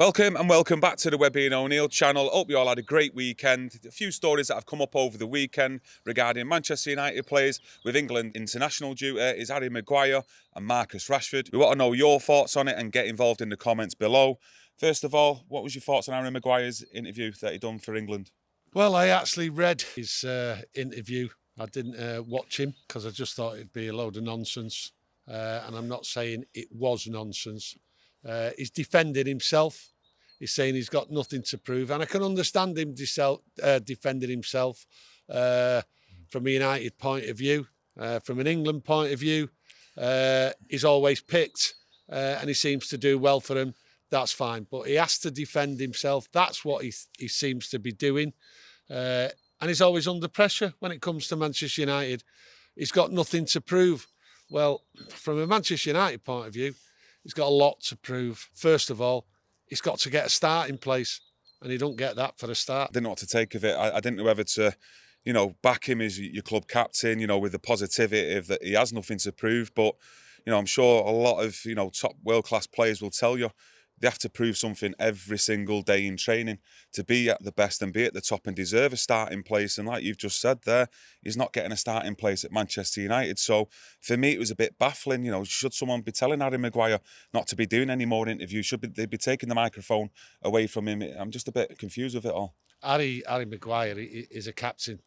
Welcome back to the Webby O'Neill channel. Hope you all had a great weekend. A few stories that have come up over the weekend regarding Manchester United players with England international duty is Harry Maguire and Marcus Rashford. We want to know your thoughts on it and get involved in the comments below. First of all, what was your thoughts on Harry Maguire's interview that he done for England? Well, I actually read his interview. I didn't watch him because I just thought it'd be a load of nonsense. And I'm not saying it was nonsense. He's defending himself. He's saying he's got nothing to prove. And I can understand him defending himself from a United point of view. From an England point of view, he's always picked and he seems to do well for him. That's fine. But he has to defend himself. That's what he seems to be doing. And he's always under pressure when it comes to Manchester United. He's got nothing to prove. Well, from a Manchester United point of view, he's got a lot to prove. First of all, he's got to get a start in place, and he don't get that for a start. I didn't know what to take of it. I didn't know whether to, back him as your club captain, with the positivity of that he has nothing to prove. But, I'm sure a lot of, top world-class players will tell you they have to prove something every single day in training to be at the best and be at the top and deserve a starting place. And like you've just said there, he's not getting a starting place at Manchester United. So for me, it was a bit baffling. Should someone be telling Harry Maguire not to be doing any more interviews? Should they be taking the microphone away from him? I'm just a bit confused with it all. Harry Maguire is a captain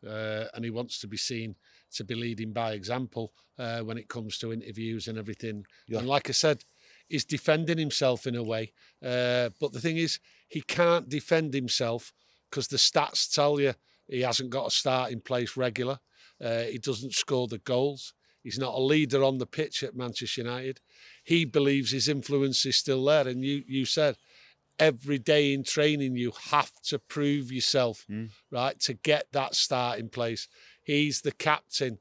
and he wants to be seen to be leading by example when it comes to interviews and everything. Yeah. And like I said, he's defending himself in a way. But the thing is, he can't defend himself because the stats tell you he hasn't got a starting place regular. He doesn't score the goals. He's not a leader on the pitch at Manchester United. He believes his influence is still there. And you said, every day in training, you have to prove yourself, right, to get that starting place. He's the captain.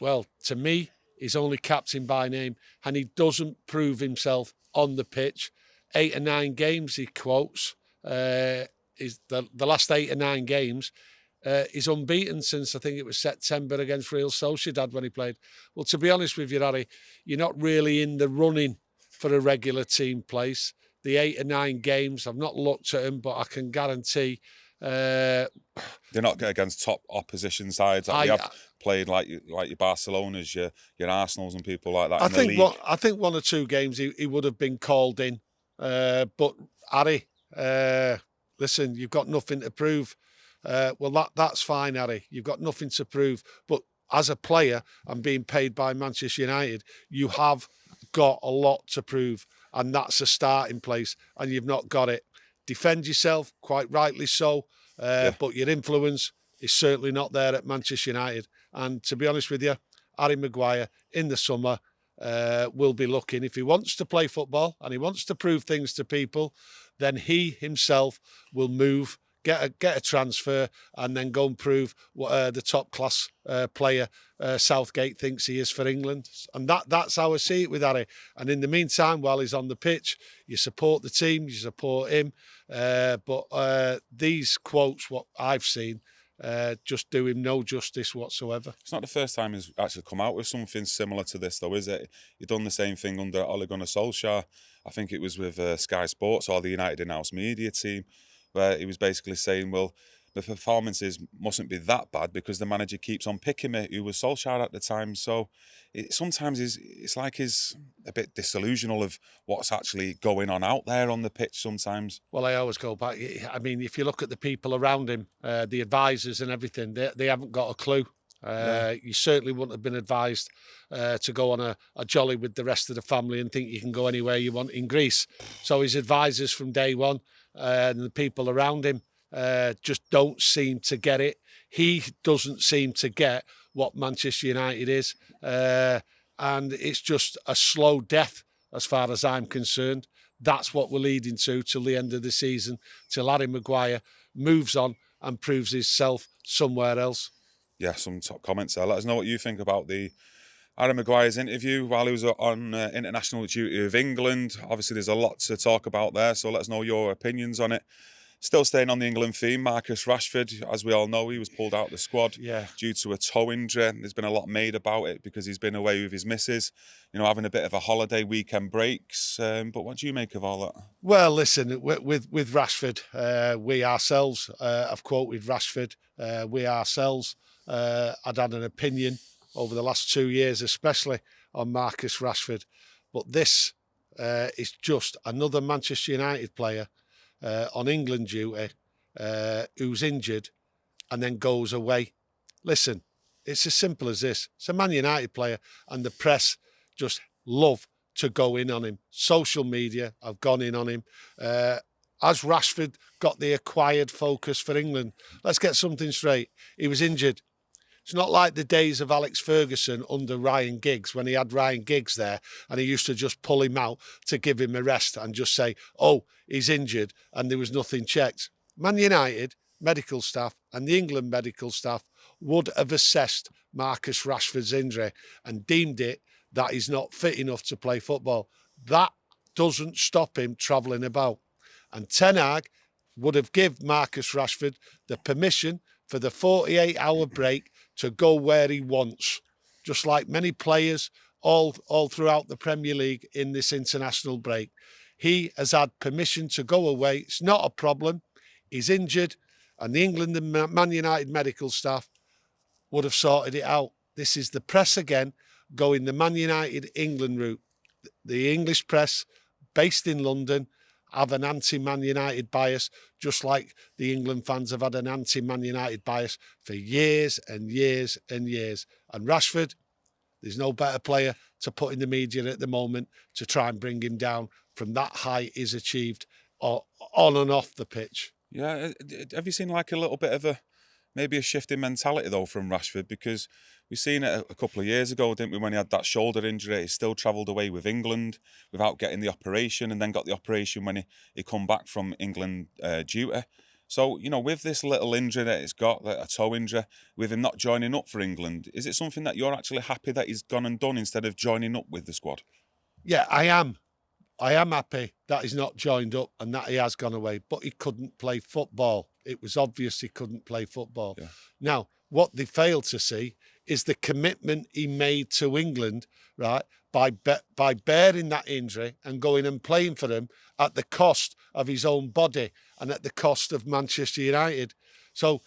Well, to me, he's only captain by name, and he doesn't prove himself on the pitch. 8 or 9 games, he quotes, is the last 8 or 9 games. He's unbeaten since, I think it was September against Real Sociedad when he played. Well, to be honest with you, Harry, you're not really in the running for a regular team place. The 8 or 9 games, I've not looked at them, but I can guarantee... They're not against top opposition sides. We have played like your Barcelonas, your Arsenals and people like that. I think 1 or 2 games he would have been called in. But Harry, listen, you've got nothing to prove. Well, that's fine, Harry. You've got nothing to prove. But as a player and being paid by Manchester United, you have got a lot to prove. And that's a starting place. And you've not got it. Defend yourself, quite rightly so. But your influence is certainly not there at Manchester United. And to be honest with you, Harry Maguire in the summer will be looking. If he wants to play football and he wants to prove things to people, then he himself will move, get a transfer, and then go and prove what the top class player Southgate thinks he is for England. And that's how I see it with Harry. And in the meantime, while he's on the pitch, you support the team, you support him. But these quotes, what I've seen, just do him no justice whatsoever. It's not the first time he's actually come out with something similar to this, though, is it? He's done the same thing under Ole Gunnar Solskjaer. I think it was with Sky Sports or the United in-house media team, where he was basically saying, well, the performances mustn't be that bad because the manager keeps on picking me, who was Solskjaer at the time. So sometimes it's like he's a bit disillusional of what's actually going on out there on the pitch sometimes. Well, I always go back. I mean, if you look at the people around him, the advisors and everything, they haven't got a clue. You certainly wouldn't have been advised to go on a jolly with the rest of the family and think you can go anywhere you want in Greece. So his advisors from day one and the people around him just don't seem to get it. He doesn't seem to get what Manchester United is. And it's just a slow death as far as I'm concerned. That's what we're leading to till the end of the season, till Harry Maguire moves on and proves himself somewhere else. Yeah, some top comments there. Let us know what you think about the Harry Maguire's interview while he was on international duty of England. Obviously, there's a lot to talk about there, so let us know your opinions on it. Still staying on the England theme, Marcus Rashford, as we all know, he was pulled out of the squad Yeah. due to a toe injury. There's been a lot made about it because he's been away with his missus, having a bit of a holiday, weekend breaks. But what do you make of all that? Well, listen, with Rashford, we ourselves have quoted Rashford. We ourselves had an opinion over the last 2 years, especially on Marcus Rashford. But this is just another Manchester United player on England duty who's injured and then goes away. Listen, it's as simple as this. It's a Man United player, and the press just love to go in on him. Social media have gone in on him. As Rashford got the acquired focus for England, let's get something straight. He was injured. It's not like the days of Alex Ferguson under Ryan Giggs, when he had Ryan Giggs there and he used to just pull him out to give him a rest and just say, oh, he's injured, and there was nothing checked. Man United medical staff and the England medical staff would have assessed Marcus Rashford's injury and deemed it that he's not fit enough to play football. That doesn't stop him travelling about. And Ten Hag would have given Marcus Rashford the permission for the 48-hour break to go where he wants, just like many players all throughout the Premier League in this international break. He has had permission to go away. It's not a problem. He's injured, and the England and Man United medical staff would have sorted it out. This is the press again going the Man United England route. The English press, based in London, have an anti-Man United bias, just like the England fans have had an anti-Man United bias for years and years and years. And Rashford, there's no better player to put in the media at the moment to try and bring him down from that height he's achieved on and off the pitch. Yeah, have you seen like a little bit of maybe a shift in mentality though from Rashford? Because we've seen it a couple of years ago, didn't we, when he had that shoulder injury? He still travelled away with England without getting the operation, and then got the operation when he come back from England duty. So, with this little injury that he's got, a toe injury, with him not joining up for England, is it something that you're actually happy that he's gone and done instead of joining up with the squad? Yeah, I am. I am happy that he's not joined up and that he has gone away, but he couldn't play football. It was obvious he couldn't play football. Yeah. Now, what they failed to see is the commitment he made to England, right, by bearing that injury and going and playing for them at the cost of his own body and at the cost of Manchester United. So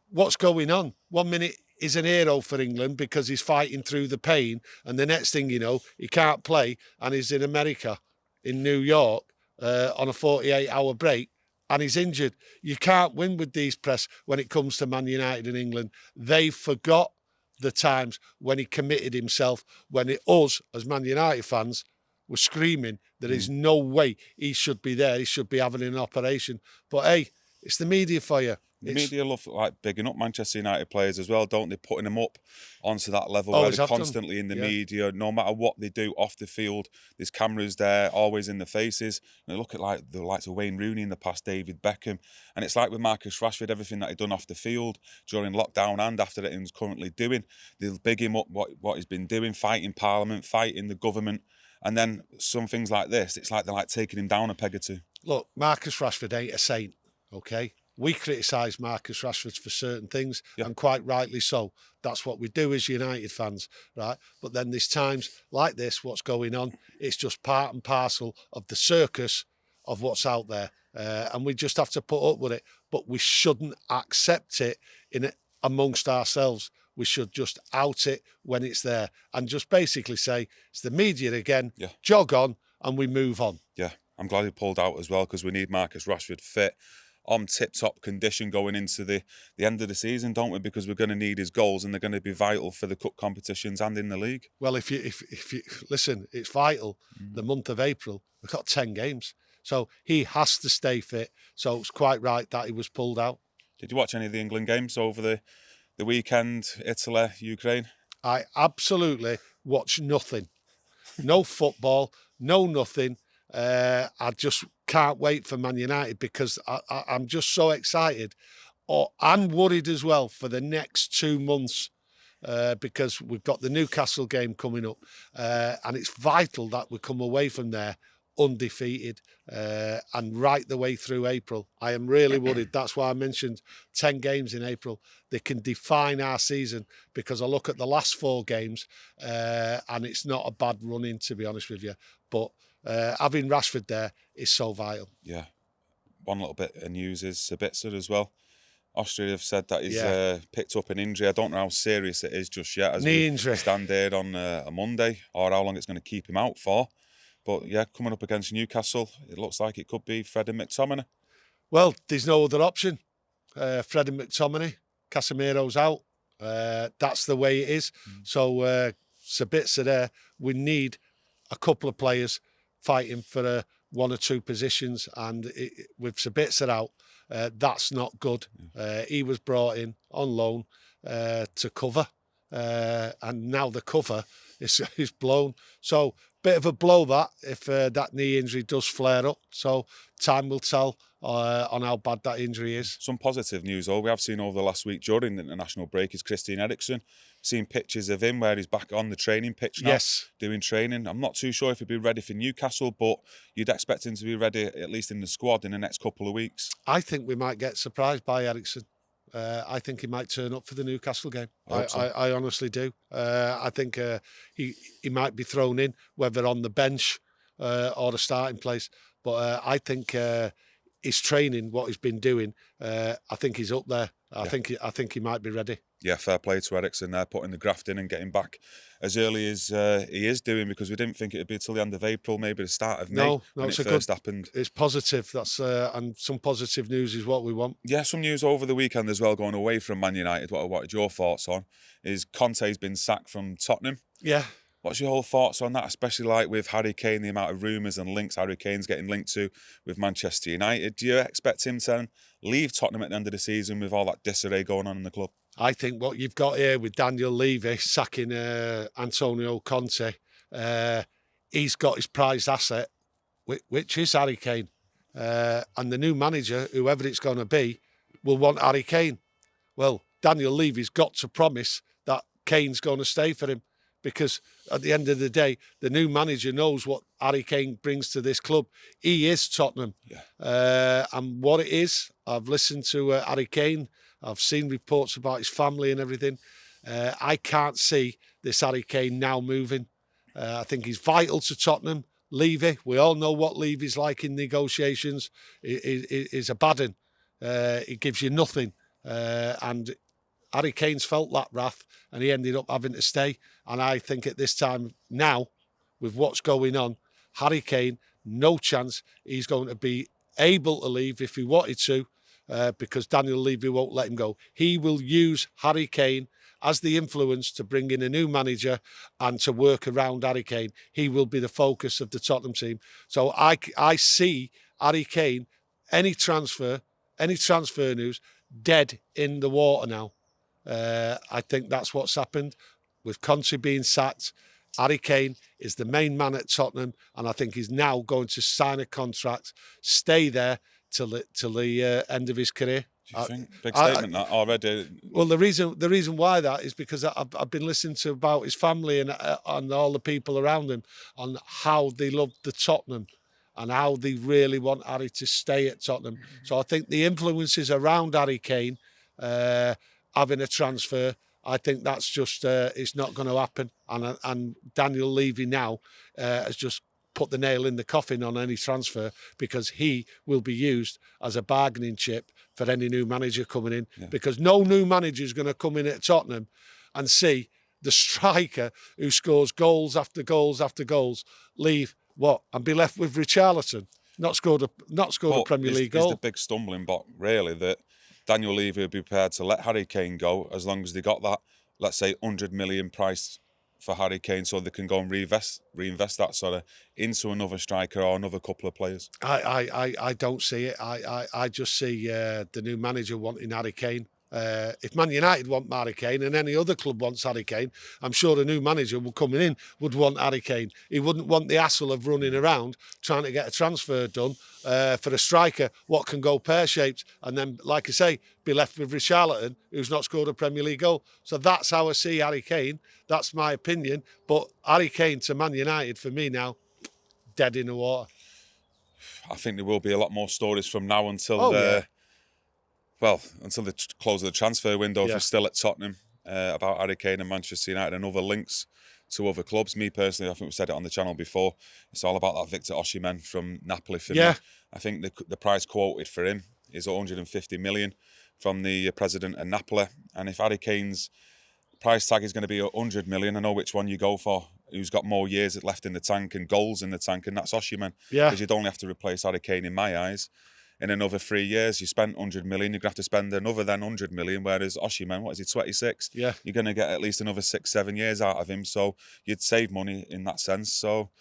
what's going on? 1 minute he's an hero for England because he's fighting through the pain, and the next thing you know, he can't play and he's in America, in New York, on a 48-hour break, and he's injured. You can't win with these press when it comes to Man United in England. They forgot the times when he committed himself, when us, as Man United fans, were screaming that there's no way he should be there. He should be having an operation. But hey, it's the media for you. The media love bigging up Manchester United players as well, don't they? Putting them up onto that level Always where they're have done. constantly in the media, no matter what they do off the field. There's cameras there, always in the faces. And look at the likes of Wayne Rooney in the past, David Beckham, and it's like with Marcus Rashford, everything that he done off the field during lockdown and after that he's currently doing. They'll big him up what he's been doing, fighting Parliament, fighting the government, and then some things like this. It's like they're like taking him down a peg or two. Look, Marcus Rashford ain't a saint, okay? We criticise Marcus Rashford for certain things, and quite rightly so. That's what we do as United fans, right? But then there's times like this, what's going on, it's just part and parcel of the circus of what's out there. And we just have to put up with it. But we shouldn't accept it amongst ourselves. We should just out it when it's there and just basically say, it's the media again, jog on, and we move on. Yeah, I'm glad he pulled out as well, because we need Marcus Rashford fit, on tip-top condition going into the end of the season, don't we? Because we're going to need his goals, and they're going to be vital for the cup competitions and in the league. Well, if you listen, it's vital. The month of April, we've got 10 games, so he has to stay fit. So it's quite right that he was pulled out. Did you watch any of the England games over the weekend? Italy, Ukraine? I absolutely watched nothing. No football, no nothing. I just can't wait for Man United because I'm just so excited. I'm worried as well for the next 2 months because we've got the Newcastle game coming up, and it's vital that we come away from there undefeated, and right the way through April. I am really worried. That's why I mentioned 10 games in April. They can define our season, because I look at the last 4 games, and it's not a bad run-in, to be honest with you. But having Rashford there is so vital. Yeah. One little bit of news is Sabitzer as well. Austria have said that he's picked up an injury. I don't know how serious it is just yet, as Knee we injury. stand there on a Monday, or how long it's going to keep him out for. But yeah, coming up against Newcastle, it looks like it could be Fred and McTominay. Well, there's no other option. Fred and McTominay, Casemiro's out. That's the way it is. So Sabitzer there, we need a couple of players fighting for 1 or 2 positions, and with Sabitzer out, that's not good. He was brought in on loan to cover, and now the cover is blown. So bit of a blow that if that knee injury does flare up. So time will tell on how bad that injury is. Some positive news, though, we have seen over the last week during the international break is Christian Eriksen. Seen pictures of him where he's back on the training pitch now, doing training. I'm not too sure if he'd be ready for Newcastle, but you'd expect him to be ready, at least in the squad, in the next couple of weeks. I think we might get surprised by Eriksen. I think he might turn up for the Newcastle game. I honestly do. I think he might be thrown in, whether on the bench or the starting place. But I think his training, what he's been doing, I think he's up there. I think he might be ready. Yeah, fair play to Eriksen there, putting the graft in and getting back as early as he is doing, because we didn't think it would be till the end of April, maybe the start of May when it first happened. It's positive. That's and some positive news is what we want. Yeah, some news over the weekend as well, going away from Man United. What I wanted your thoughts on is Conte's been sacked from Tottenham. Yeah. What's your whole thoughts on that, especially like with Harry Kane, the amount of rumours and links Harry Kane's getting linked to with Manchester United? Do you expect him to leave Tottenham at the end of the season with all that disarray going on in the club? I think what you've got here with Daniel Levy sacking Antonio Conte, he's got his prized asset, which is Harry Kane. And the new manager, whoever it's going to be, will want Harry Kane. Well, Daniel Levy's got to promise that Kane's going to stay for him, because at the end of the day, the new manager knows what Harry Kane brings to this club. He is Tottenham. Yeah. And what it is, I've listened to Harry Kane. I've seen reports about his family and everything. I can't see this Harry Kane now moving. I think he's vital to Tottenham. Levy, we all know what Levy's like in negotiations. He's a bad one. He gives you nothing. And Harry Kane's felt that wrath, and he ended up having to stay. And I think at this time now, with what's going on, Harry Kane, no chance he's going to be able to leave if he wanted to, because Daniel Levy won't let him go. He will use Harry Kane as the influence to bring in a new manager and to work around Harry Kane. He will be the focus of the Tottenham team. So I see Harry Kane, any transfer news, dead in the water now. I think that's what's happened. With Conte being sacked, Harry Kane is the main man at Tottenham, and I think he's now going to sign a contract, stay there till the end of his career. Do you think? Big statement that already. Well, the reason why that is because I've been listening to about his family and all the people around him on how they love the Tottenham and how they really want Harry to stay at Tottenham. So I think the influences around Harry Kane having a transfer, I think that's just it's not going to happen. And Daniel Levy now has just put the nail in the coffin on any transfer, because he will be used as a bargaining chip for any new manager coming in. Yeah. Because no new manager is going to come in at Tottenham and see the striker who scores goals after goals after goals leave and be left with Richarlison, not scored a Premier League goal. It's the big stumbling block, really, that Daniel Levy would be prepared to let Harry Kane go as long as they got that, let's say, 100 million price for Harry Kane, so they can go and reinvest that sort of into another striker or another couple of players. I don't see it. I just see the new manager wanting Harry Kane. If Man United want Harry Kane and any other club wants Harry Kane, I'm sure the new manager coming in would want Harry Kane. He wouldn't want the hassle of running around trying to get a transfer done for a striker what can go pear-shaped, and then, like I say, be left with Richarlison, who's not scored a Premier League goal. So that's how I see Harry Kane. That's my opinion. But Harry Kane to Man United, for me now, dead in the water. I think there will be a lot more stories from now until Oh, yeah. until the close of the transfer window. If Yeah. you're still at Tottenham, about Harry Kane and Manchester United and other links to other clubs. Me personally, I think we've said it on the channel before. It's all about that Victor Osimhen from Napoli for Yeah. me. I think the price quoted for him is 150 million from the president of Napoli. And if Harry Kane's price tag is going to be 100 million, I know which one you go for. Who's got more years left in the tank and goals in the tank, and that's Osimhen. Yeah. Because you'd only have to replace Harry Kane, in my eyes, in another 3 years. You spent 100 million, you're going to have to spend another then 100 million, whereas Osimhen, what is he, 26? Yeah. You're going to get at least another 6-7 years out of him, so you'd save money in that sense. So,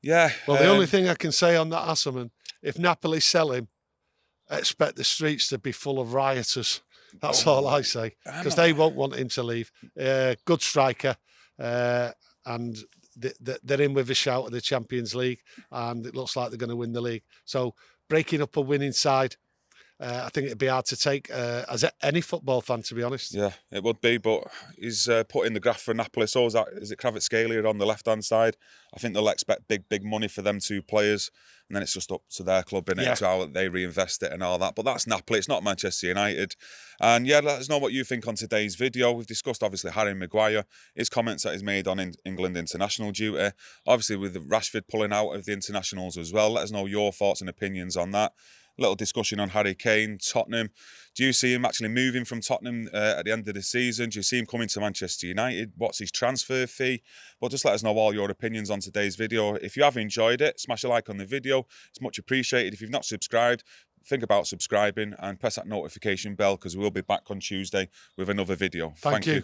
yeah. Well, the only thing I can say on that Osimhen, if Napoli sell him, I expect the streets to be full of rioters. That's all I say, because they won't want him to leave. Good striker, and they're in with a shout at the Champions League, and it looks like they're going to win the league. So breaking up a winning side, I think it'd be hard to take as any football fan, to be honest. Yeah, it would be, but he's put in the graph for Napoli. So is it Kvaratskhelia on the left-hand side? I think they'll expect big money for them two players, and then it's just up to their club, innit, to how they reinvest it and all that. But that's Napoli, it's not Manchester United. And yeah, let us know what you think on today's video. We've discussed, obviously, Harry Maguire, his comments that he's made on England international duty. Obviously, with Rashford pulling out of the internationals as well. Let us know your thoughts and opinions on that. Little discussion on Harry Kane, Tottenham. Do you see him actually moving from Tottenham at the end of the season? Do you see him coming to Manchester United? What's his transfer fee? Well, just let us know all your opinions on today's video. If you have enjoyed it, smash a like on the video. It's much appreciated. If you've not subscribed, think about subscribing and press that notification bell, because we'll be back on Tuesday with another video. Thank you.